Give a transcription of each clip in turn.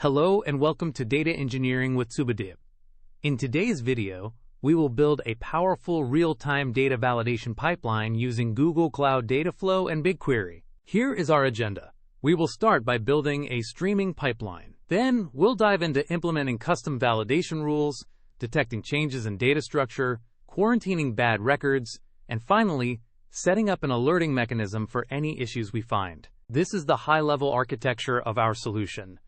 Hello and welcome to Data Engineering with Subhadeep. In today's video, we will build a powerful real-time data validation pipeline using Google Cloud Dataflow and BigQuery. Here is our agenda. We will start by building a streaming pipeline. Then, we'll dive into implementing custom validation rules, detecting changes in data structure, quarantining bad records, and finally, setting up an alerting mechanism for any issues we find. This is the high-level architecture of our solution.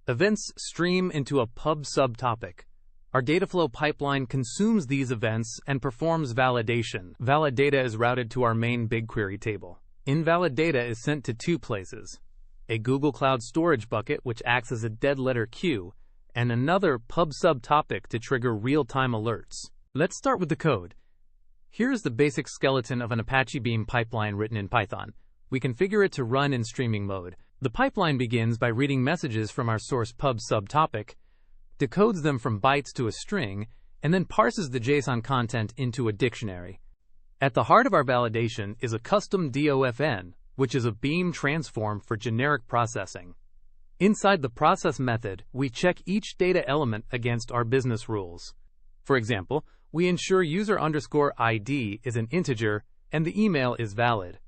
Events stream into a pub subtopic. Our Dataflow pipeline consumes these events and performs validation. Valid data is routed to our main BigQuery table. Invalid data is sent to two places: a Google Cloud storage bucket, which acts as a dead letter queue, and another pub subtopic to trigger real-time alerts. Let's start with the code. Here's the basic skeleton of an Apache Beam pipeline written in Python. We configure it to run in streaming mode. The pipeline begins by reading messages from our source pub subtopic, decodes them from bytes to a string, and then parses the JSON content into a dictionary. At the heart of our validation is a custom DOFN, which is a Beam transform for generic processing. Inside the process method, we check each data element against our business rules. For example, we ensure user_ID is an integer and the email is valid.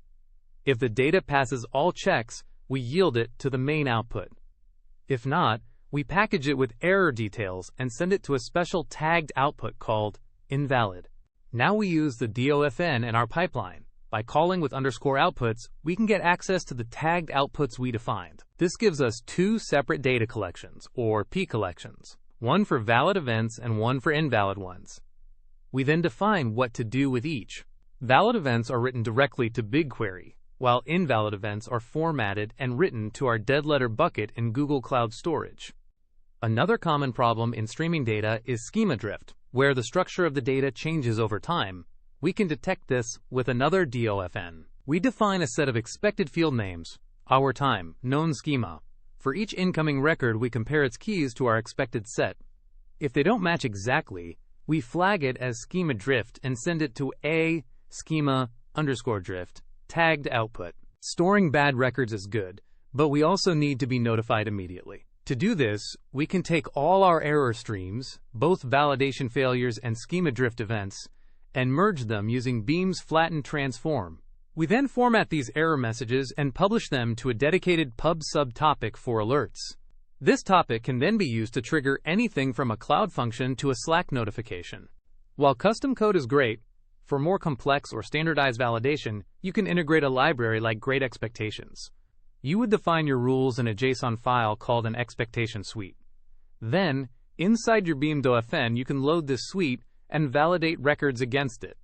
If the data passes all checks, we yield it to the main output. If not, we package it with error details and send it to a special tagged output called invalid. Now we use the DOFN in our pipeline. By calling with _outputs, we can get access to the tagged outputs we defined. This gives us two separate data collections, or P collections, one for valid events and one for invalid ones. We then define what to do with each. Valid events are written directly to BigQuery, while invalid events are formatted and written to our dead letter bucket in Google Cloud Storage. Another common problem in streaming data is schema drift, where the structure of the data changes over time. We can detect this with another DOFN. We define a set of expected field names, our time, known schema. For each incoming record, we compare its keys to our expected set. If they don't match exactly, we flag it as schema drift and send it to a schema_drift tagged output. Storing bad records is good, but we also need to be notified immediately. To do this, we can take all our error streams, both validation failures and schema drift events, and merge them using Beam's flattened transform. We then format these error messages and publish them to a dedicated pub subtopic for alerts. This topic can then be used to trigger anything from a Cloud function to a Slack notification. While custom code is great, for more complex or standardized validation, you can integrate a library like Great Expectations. You would define your rules in a JSON file called an expectation suite. Then, inside your Beam DOFN, you can load this suite and validate records against it.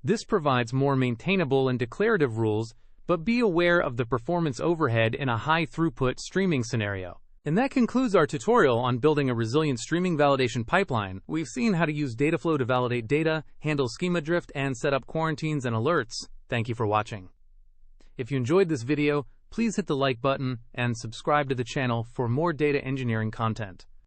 This provides more maintainable and declarative rules, but be aware of the performance overhead in a high-throughput streaming scenario. And that concludes our tutorial on building a resilient streaming validation pipeline. We've seen how to use Dataflow to validate data, handle schema drift, and set up quarantines and alerts. Thank you for watching. If you enjoyed this video, please hit the like button and subscribe to the channel for more data engineering content.